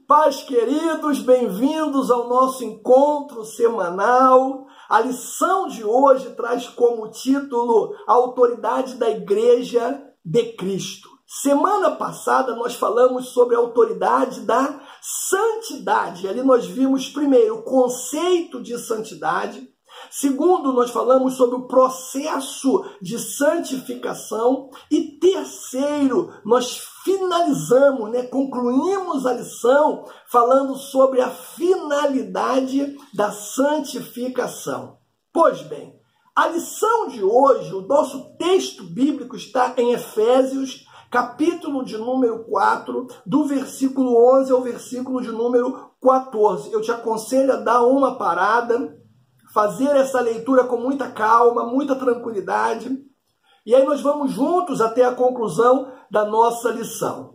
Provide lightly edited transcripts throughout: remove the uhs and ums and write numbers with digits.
Paz, queridos, bem-vindos ao nosso encontro semanal. A lição de hoje traz como título a autoridade da Igreja de Cristo. Semana passada nós falamos sobre a autoridade da santidade. Ali nós vimos primeiro o conceito de santidade. Segundo, nós falamos sobre o processo de santificação. E terceiro, nós finalizamos, concluímos a lição falando sobre a finalidade da santificação. Pois bem, a lição de hoje, o nosso texto bíblico está em Efésios, capítulo de número 4, do versículo 11 ao versículo de número 14. Eu te aconselho a dar uma parada, fazer essa leitura com muita calma, muita tranquilidade. E aí nós vamos juntos até a conclusão da nossa lição.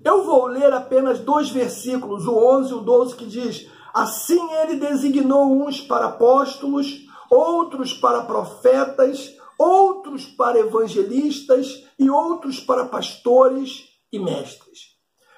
Eu vou ler apenas dois versículos, o 11 e o 12, que diz: assim ele designou uns para apóstolos, outros para profetas, outros para evangelistas e outros para pastores e mestres,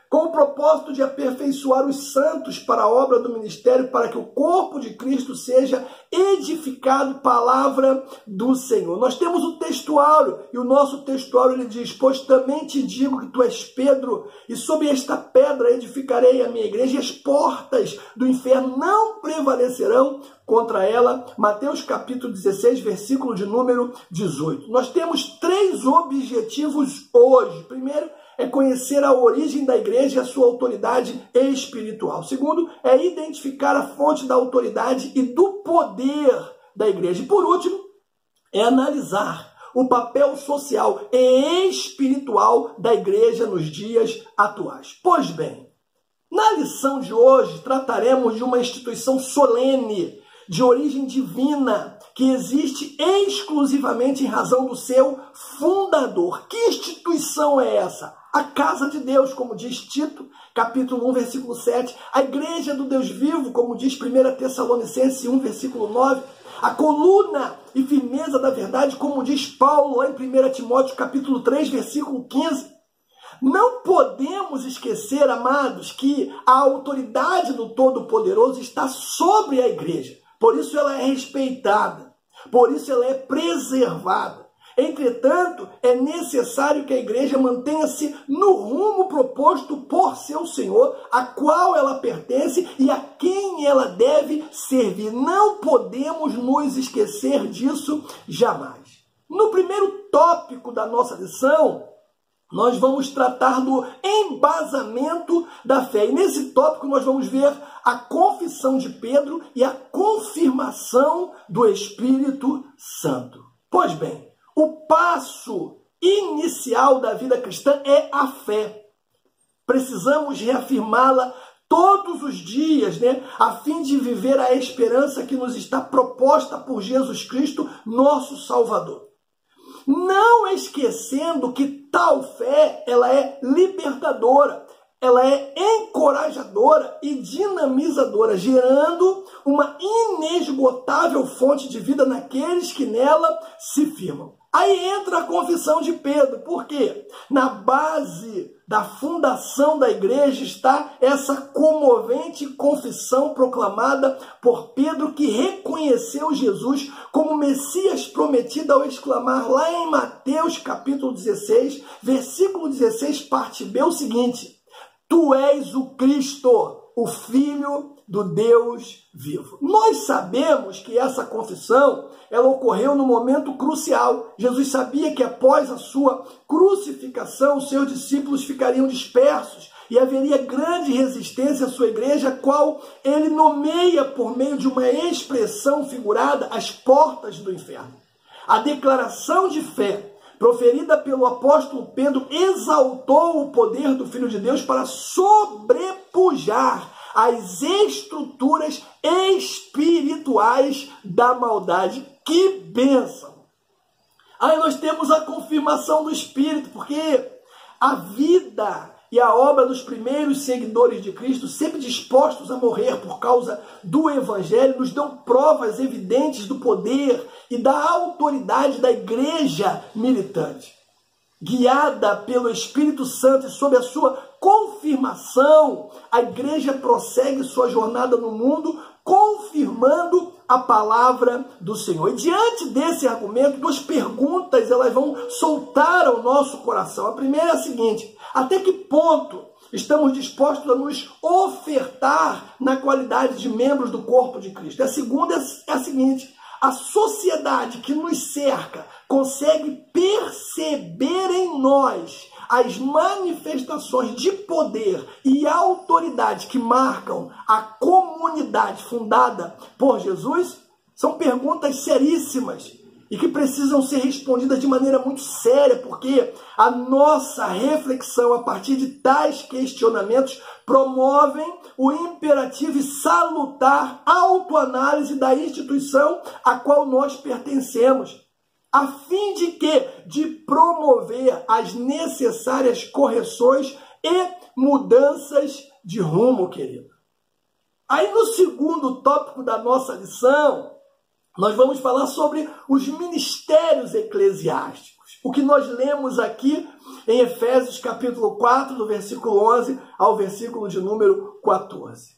com o propósito de aperfeiçoar os santos para a obra do ministério, para que o corpo de Cristo seja edificado, palavra do Senhor. Nós temos o textuário, e o nosso textuário ele diz: pois também te digo que tu és Pedro, e sobre esta pedra edificarei a minha igreja, e as portas do inferno não prevalecerão contra ela. Mateus capítulo 16, versículo de número 18. Nós temos três objetivos hoje. Primeiro, é conhecer a origem da igreja e a sua autoridade espiritual. Segundo, é identificar a fonte da autoridade e do poder da igreja. E por último, é analisar o papel social e espiritual da igreja nos dias atuais. Pois bem, na lição de hoje trataremos de uma instituição solene, de origem divina, que existe exclusivamente em razão do seu fundador. Que instituição é essa? A casa de Deus, como diz Tito, capítulo 1, versículo 7. A igreja do Deus vivo, como diz 1 Tessalonicenses 1, versículo 9. A coluna e firmeza da verdade, como diz Paulo lá em 1 Timóteo, capítulo 3, versículo 15. Não podemos esquecer, amados, que a autoridade do Todo-Poderoso está sobre a igreja. Por isso ela é respeitada, por isso ela é preservada. Entretanto, é necessário que a igreja mantenha-se no rumo proposto por seu Senhor, a qual ela pertence e a quem ela deve servir. Não podemos nos esquecer disso jamais. No primeiro tópico da nossa lição, nós vamos tratar do embasamento da fé. E nesse tópico nós vamos ver a confissão de Pedro e a confirmação do Espírito Santo. Pois bem, o passo inicial da vida cristã é a fé. Precisamos reafirmá-la todos os dias, a fim de viver a esperança que nos está proposta por Jesus Cristo, nosso Salvador. Não esquecendo que tal fé, ela é libertadora, ela é encorajadora e dinamizadora, gerando uma inesgotável fonte de vida naqueles que nela se firmam. Aí entra a confissão de Pedro, porque na base da fundação da igreja está essa comovente confissão proclamada por Pedro, que reconheceu Jesus como Messias prometido ao exclamar lá em Mateus capítulo 16, versículo 16, parte B, o seguinte: tu és o Cristo, o Filho do Deus vivo. Nós sabemos que essa confissão, ela ocorreu no momento crucial. Jesus sabia que após a sua crucificação, os seus discípulos ficariam dispersos e haveria grande resistência à sua igreja, a qual ele nomeia por meio de uma expressão figurada as portas do inferno. A declaração de fé proferida pelo apóstolo Pedro exaltou o poder do Filho de Deus para sobrepujar as estruturas espirituais da maldade. Que bênção! Aí nós temos a confirmação do Espírito, porque a vida e a obra dos primeiros seguidores de Cristo, sempre dispostos a morrer por causa do Evangelho, nos dão provas evidentes do poder e da autoridade da igreja militante. Guiada pelo Espírito Santo e sob a sua confirmação confirmação, a igreja prossegue sua jornada no mundo, confirmando a palavra do Senhor. E diante desse argumento, duas perguntas elas vão soltar ao nosso coração. A primeira é a seguinte: até que ponto estamos dispostos a nos ofertar na qualidade de membros do corpo de Cristo? E a segunda é a seguinte: a sociedade que nos cerca consegue perceber em nós as manifestações de poder e autoridade que marcam a comunidade fundada por Jesus? São perguntas seríssimas e que precisam ser respondidas de maneira muito séria, porque a nossa reflexão a partir de tais questionamentos promovem o imperativo e salutar autoanálise da instituição a qual nós pertencemos, a fim de quê? De promover as necessárias correções e mudanças de rumo, querido. Aí no segundo tópico da nossa lição, nós vamos falar sobre os ministérios eclesiásticos. O que nós lemos aqui em Efésios capítulo 4, do versículo 11 ao versículo de número 14.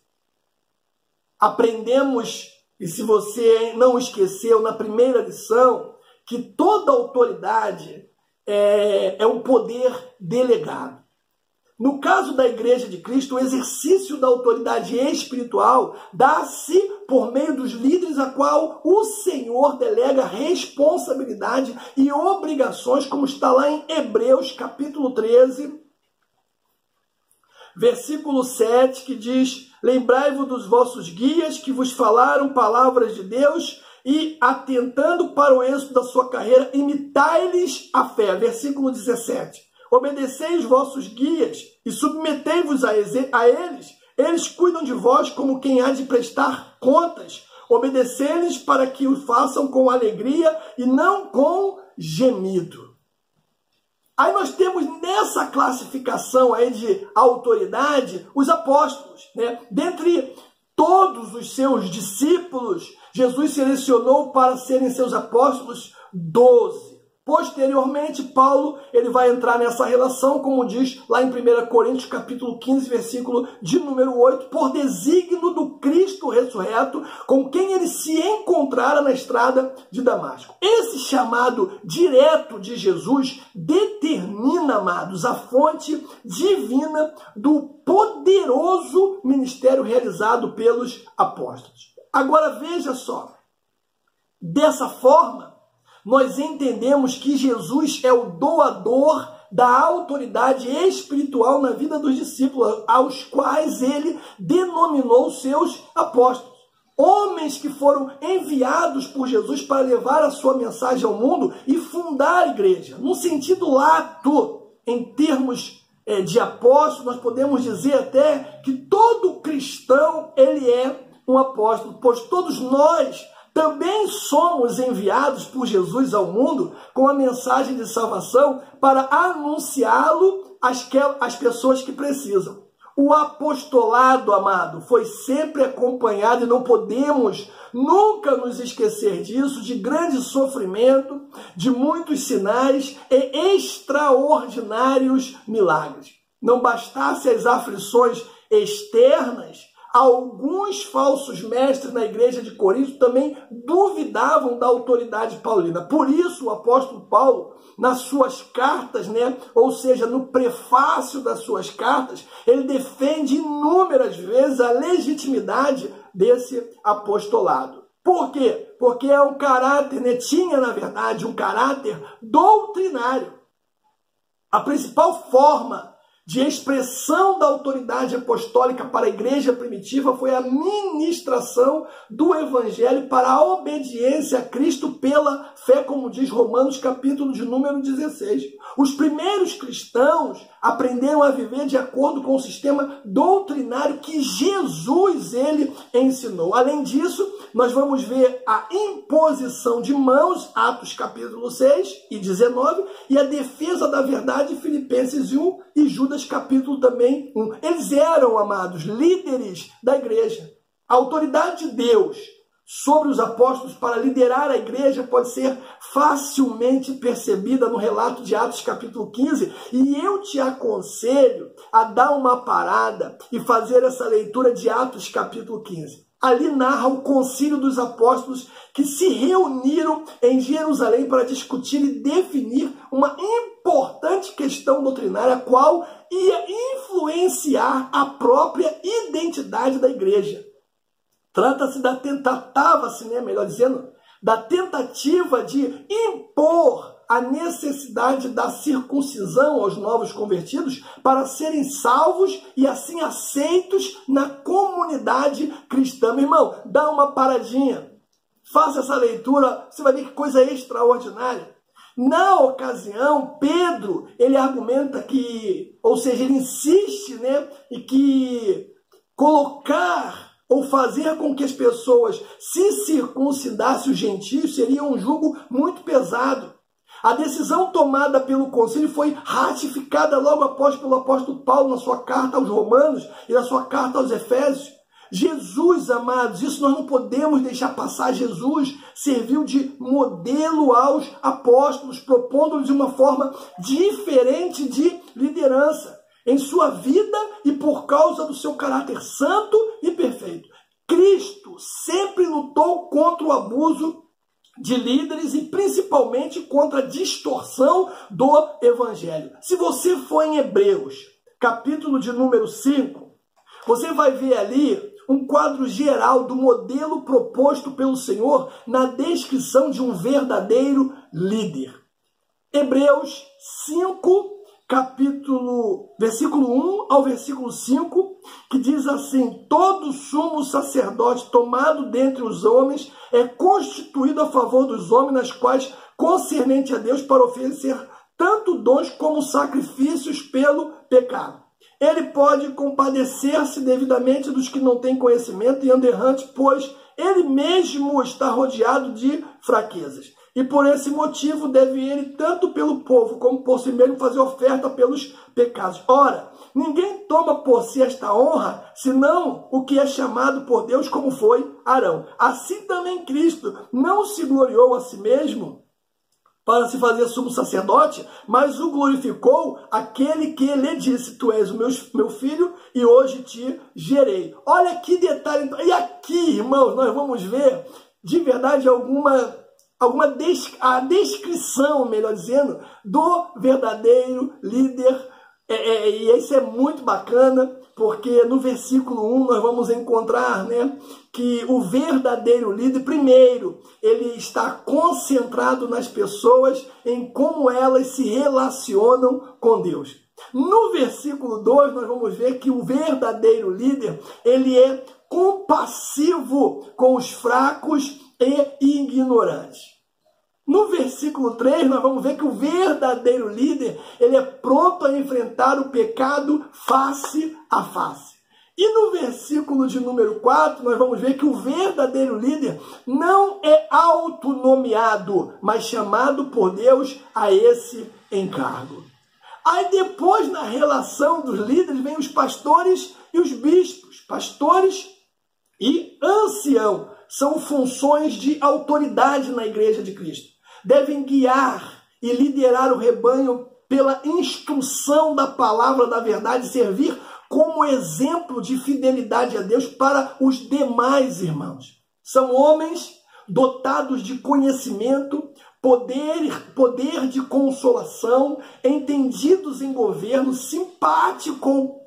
Aprendemos, e se você não esqueceu, na primeira lição, que toda autoridade é um poder delegado. No caso da Igreja de Cristo, o exercício da autoridade espiritual dá-se por meio dos líderes a qual o Senhor delega responsabilidade e obrigações, como está lá em Hebreus capítulo 13, versículo 7, que diz: lembrai-vos dos vossos guias que vos falaram palavras de Deus, e, atentando para o êxito da sua carreira, imitai-lhes a fé. Versículo 17. Obedecei os vossos guias e submetei-vos a eles. Eles cuidam de vós como quem há de prestar contas. Obedecei-lhes para que o façam com alegria e não com gemido. Aí nós temos nessa classificação aí de autoridade os apóstolos, né? Dentre todos os seus discípulos, Jesus selecionou para serem seus apóstolos 12. Posteriormente, Paulo ele vai entrar nessa relação, como diz lá em 1 Coríntios capítulo 15, versículo de número 8, por desígnio do Cristo ressurreto, com quem ele se encontrara na estrada de Damasco. Esse chamado direto de Jesus determina, amados, a fonte divina do poderoso ministério realizado pelos apóstolos. Agora veja só, dessa forma, nós entendemos que Jesus é o doador da autoridade espiritual na vida dos discípulos, aos quais ele denominou seus apóstolos. Homens que foram enviados por Jesus para levar a sua mensagem ao mundo e fundar a igreja. No sentido lato, em termos de apóstolo, nós podemos dizer até que todo cristão ele é um apóstolo, pois todos nós também somos enviados por Jesus ao mundo com a mensagem de salvação para anunciá-lo às pessoas que precisam. O apostolado, amado, foi sempre acompanhado, e não podemos nunca nos esquecer disso, de grande sofrimento, de muitos sinais e extraordinários milagres. Não bastasse as aflições externas, alguns falsos mestres na igreja de Corinto também duvidavam da autoridade paulina. Por isso o apóstolo Paulo, nas suas cartas, ou seja, no prefácio das suas cartas, ele defende inúmeras vezes a legitimidade desse apostolado. Por quê? Porque é um caráter, tinha na verdade um caráter doutrinário. A principal forma de expressão da autoridade apostólica para a igreja primitiva foi a ministração do evangelho para a obediência a Cristo pela fé, como diz Romanos capítulo de número 16. Os primeiros cristãos aprenderam a viver de acordo com o sistema doutrinário que Jesus ele ensinou. Além disso, nós vamos ver a imposição de mãos, Atos capítulo 6 e 19, e a defesa da verdade, Filipenses 1 e Judas capítulo também 1. Eles eram, amados, líderes da igreja. A autoridade de Deus sobre os apóstolos para liderar a igreja pode ser facilmente percebida no relato de Atos capítulo 15, e eu te aconselho a dar uma parada e fazer essa leitura de Atos capítulo 15. Ali narra o concílio dos apóstolos que se reuniram em Jerusalém para discutir e definir uma importante questão doutrinária, a qual ia influenciar a própria identidade da igreja. Trata-se da tentativa de impor a necessidade da circuncisão aos novos convertidos para serem salvos e assim aceitos na comunidade cristã. Meu irmão, dá uma paradinha, faça essa leitura, você vai ver que coisa extraordinária. Na ocasião, Pedro, ele argumenta que, ou seja, ele insiste, e que colocar ou fazer com que as pessoas se circuncidassem os gentios seria um jugo muito pesado. A decisão tomada pelo concílio foi ratificada logo após pelo apóstolo Paulo na sua carta aos Romanos e na sua carta aos Efésios. Jesus, amados, isso nós não podemos deixar passar. Jesus serviu de modelo aos apóstolos, propondo-lhes uma forma diferente de liderança em sua vida e por causa do seu caráter santo e perfeito. Cristo sempre lutou contra o abuso de líderes e principalmente contra a distorção do evangelho. Se você for em Hebreus, capítulo de número 5, você vai ver ali um quadro geral do modelo proposto pelo Senhor na descrição de um verdadeiro líder. Hebreus 5, versículo 1 ao versículo 5, que diz assim: todo sumo sacerdote tomado dentre os homens é constituído a favor dos homens, nas quais concernente a Deus para oferecer tanto dons como sacrifícios pelo pecado. Ele pode compadecer-se devidamente dos que não têm conhecimento e andam errantes, pois ele mesmo está rodeado de fraquezas. E por esse motivo deve ele, tanto pelo povo como por si mesmo, fazer oferta pelos pecados. Ora, ninguém toma por si esta honra, senão o que é chamado por Deus, como foi Arão. Assim também Cristo não se gloriou a si mesmo para se fazer sumo sacerdote, mas o glorificou aquele que lhe disse: tu és o meu filho e hoje te gerei. Olha que detalhe. E aqui, irmãos, nós vamos ver de verdade a descrição, melhor dizendo, do verdadeiro líder. E isso é muito bacana, porque no versículo 1 nós vamos encontrar que o verdadeiro líder, primeiro, ele está concentrado nas pessoas, em como elas se relacionam com Deus. No versículo 2 nós vamos ver que o verdadeiro líder, ele é compassivo com os fracos e ignorantes. No versículo 3, nós vamos ver que o verdadeiro líder, ele é pronto a enfrentar o pecado face a face. E no versículo de número 4, nós vamos ver que o verdadeiro líder não é autonomeado, mas chamado por Deus a esse encargo. Aí depois, na relação dos líderes, vem os pastores e os bispos. Pastores e ancião são funções de autoridade na igreja de Cristo. Devem guiar e liderar o rebanho pela instrução da palavra da verdade, servir como exemplo de fidelidade a Deus para os demais irmãos. São homens dotados de conhecimento, poder de consolação, entendidos em governo, simpático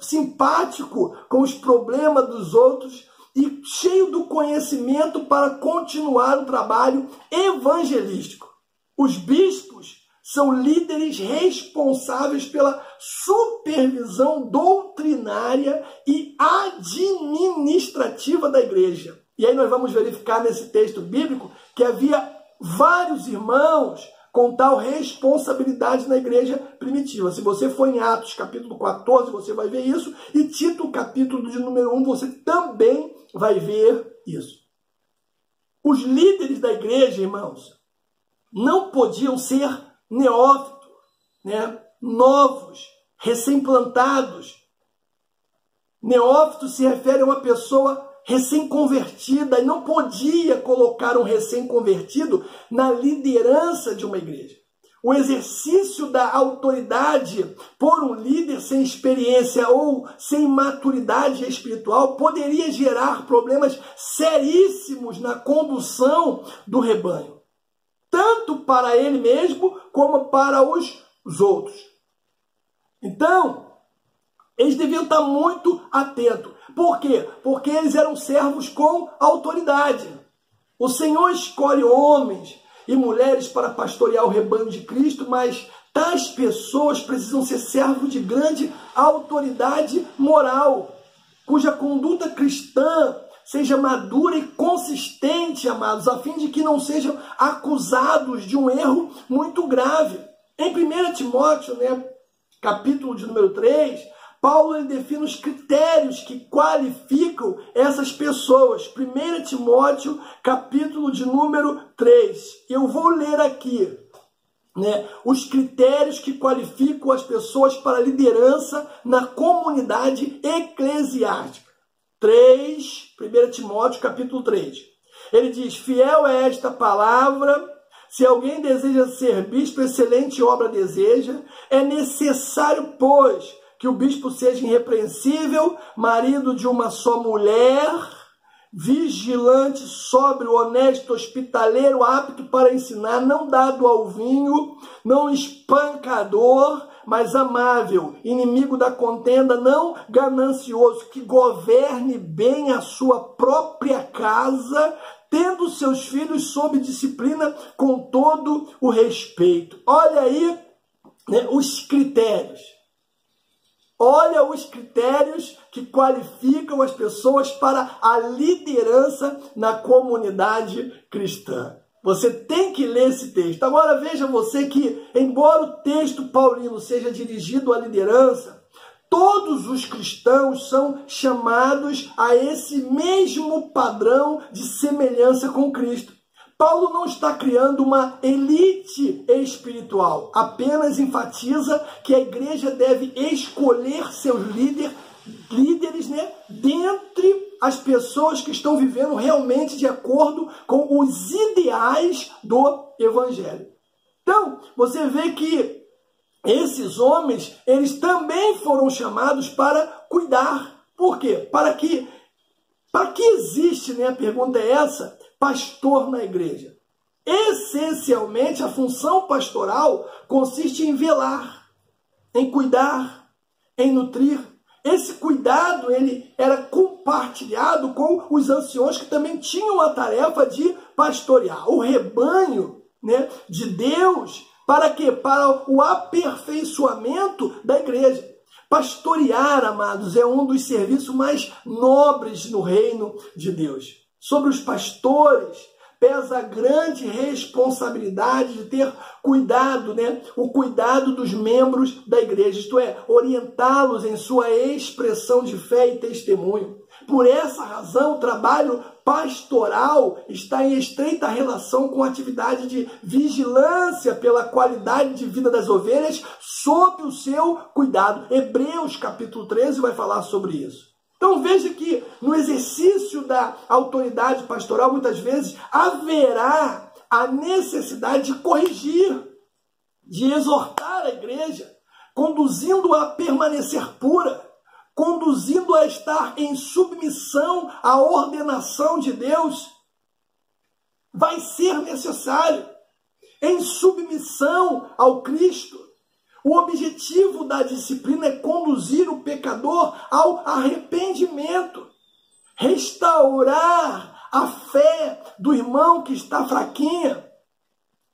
com os problemas dos outros e cheio do conhecimento para continuar o trabalho evangelístico. Os bispos são líderes responsáveis pela supervisão doutrinária e administrativa da igreja. E aí nós vamos verificar nesse texto bíblico que havia vários irmãos com tal responsabilidade na igreja primitiva. Se você for em Atos capítulo 14, você vai ver isso. E Tito capítulo de número 1, você também vai ver isso. Os líderes da igreja, irmãos, não podiam ser neófitos, novos, recém-plantados. Neófito se refere a uma pessoa recém-convertida e não podia colocar um recém-convertido na liderança de uma igreja. O exercício da autoridade por um líder sem experiência ou sem maturidade espiritual poderia gerar problemas seríssimos na condução do rebanho, tanto para ele mesmo como para os outros. Então, eles deviam estar muito atentos. Por quê? Porque eles eram servos com autoridade. O Senhor escolhe homens e mulheres para pastorear o rebanho de Cristo, mas tais pessoas precisam ser servos de grande autoridade moral, cuja conduta cristã seja madura e consistente, amados, a fim de que não sejam acusados de um erro muito grave. Em 1 Timóteo, capítulo de número 3, Paulo ele define os critérios que qualificam essas pessoas. 1 Timóteo, capítulo de número 3. Eu vou ler aqui, os critérios que qualificam as pessoas para a liderança na comunidade eclesiástica. 1 Timóteo, capítulo 3. Ele diz: fiel é esta palavra. Se alguém deseja ser bispo, excelente obra deseja. É necessário, pois, que o bispo seja irrepreensível, marido de uma só mulher, vigilante, sóbrio, honesto, hospitaleiro, apto para ensinar, não dado ao vinho, não espancador, mas amável, inimigo da contenda, não ganancioso, que governe bem a sua própria casa, tendo seus filhos sob disciplina com todo o respeito. Olha aí os critérios. Olha os critérios que qualificam as pessoas para a liderança na comunidade cristã. Você tem que ler esse texto. Agora veja você que, embora o texto paulino seja dirigido à liderança, todos os cristãos são chamados a esse mesmo padrão de semelhança com Cristo. Paulo não está criando uma elite espiritual, apenas enfatiza que a igreja deve escolher seus líderes, dentre as pessoas que estão vivendo realmente de acordo com os ideais do Evangelho. Então, você vê que esses homens, eles também foram chamados para cuidar. Por quê? Para que existe, a pergunta é essa, pastor na igreja? Essencialmente, a função pastoral consiste em velar, em cuidar, em nutrir. Esse cuidado ele era compartilhado com os anciões que também tinham a tarefa de pastorear o rebanho de Deus. Para quê? Para o aperfeiçoamento da igreja. Pastorear, amados, é um dos serviços mais nobres no reino de Deus. Sobre os pastores pesa a grande responsabilidade de ter cuidado, o cuidado dos membros da igreja, isto é, orientá-los em sua expressão de fé e testemunho. Por essa razão, o trabalho pastoral está em estreita relação com a atividade de vigilância pela qualidade de vida das ovelhas sob o seu cuidado. Hebreus capítulo 13 vai falar sobre isso. Então veja que no exercício da autoridade pastoral, muitas vezes, haverá a necessidade de corrigir, de exortar a igreja, conduzindo-a a permanecer pura, conduzindo a estar em submissão à ordenação de Deus. Vai ser necessário, em submissão ao Cristo. O objetivo da disciplina é conduzir o pecador ao arrependimento, restaurar a fé do irmão que está fraquinha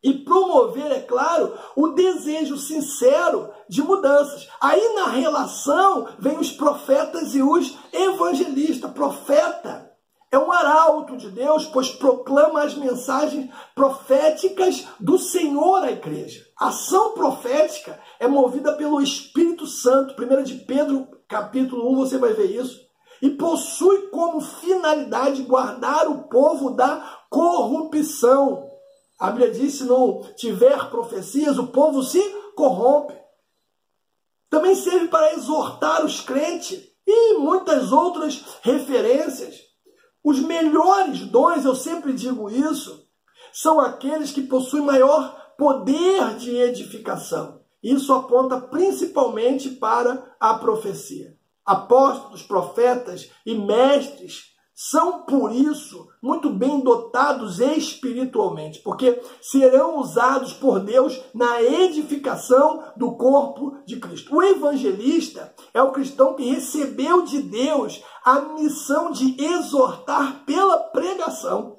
e promover, é claro, o desejo sincero de mudanças. Aí na relação vem os profetas e os evangelistas. Profeta é um arauto de Deus, pois proclama as mensagens proféticas do Senhor à igreja. A ação profética é movida pelo Espírito Santo. 1 de Pedro, capítulo 1, você vai ver isso. E possui como finalidade guardar o povo da corrupção. A Bíblia diz, se não tiver profecias, o povo se corrompe. Também serve para exortar os crentes e muitas outras referências. Os melhores dons, eu sempre digo isso, são aqueles que possuem maior poder de edificação. Isso aponta principalmente para a profecia. Apóstolos, profetas e mestres são, por isso, muito bem dotados espiritualmente, porque serão usados por Deus na edificação do corpo de Cristo. O evangelista é o cristão que recebeu de Deus a missão de exortar pela pregação.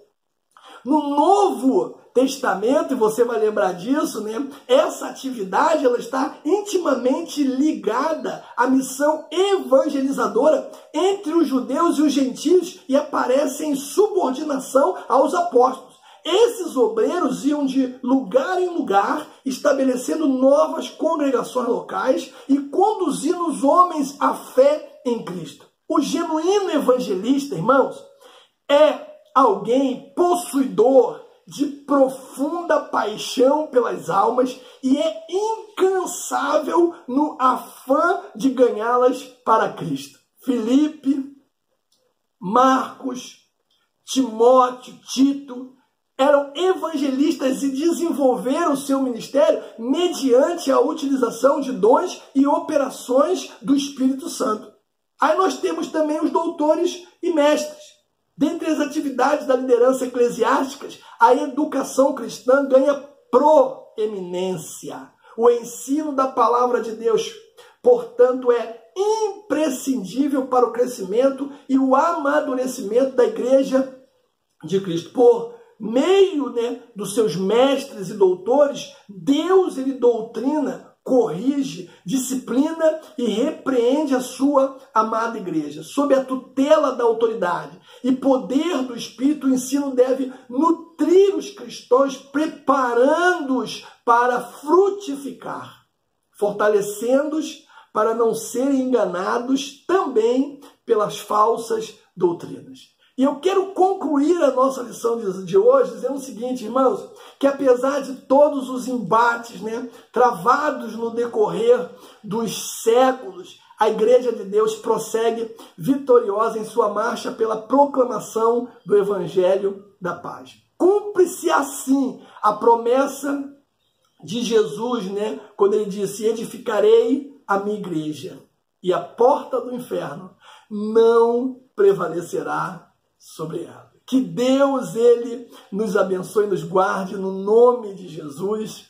No Novo Testamento, e você vai lembrar disso, né? Essa atividade ela está intimamente ligada à missão evangelizadora entre os judeus e os gentios e aparece em subordinação aos apóstolos. Esses obreiros iam de lugar em lugar, estabelecendo novas congregações locais e conduzindo os homens à fé em Cristo. O genuíno evangelista, irmãos, é alguém possuidor de profunda paixão pelas almas e é incansável no afã de ganhá-las para Cristo. Filipe, Marcos, Timóteo, Tito eram evangelistas e desenvolveram seu ministério mediante a utilização de dons e operações do Espírito Santo. Aí nós temos também os doutores e mestres. Dentre as atividades da liderança eclesiástica, a educação cristã ganha proeminência. O ensino da palavra de Deus, portanto, é imprescindível para o crescimento e o amadurecimento da igreja de Cristo. Por meio, dos seus mestres e doutores, Deus ele doutrina, corrige, disciplina e repreende a sua amada igreja. Sob a tutela da autoridade e poder do Espírito, o ensino deve nutrir os cristãos, preparando-os para frutificar, fortalecendo-os para não serem enganados também pelas falsas doutrinas. E eu quero concluir a nossa lição de hoje dizendo o seguinte, irmãos, que apesar de todos os embates, travados no decorrer dos séculos, a Igreja de Deus prossegue vitoriosa em sua marcha pela proclamação do Evangelho da Paz. Cumpre-se assim a promessa de Jesus, quando ele disse, edificarei a minha igreja e a porta do inferno não prevalecerá sobre ela. Que Deus, ele nos abençoe e nos guarde no nome de Jesus.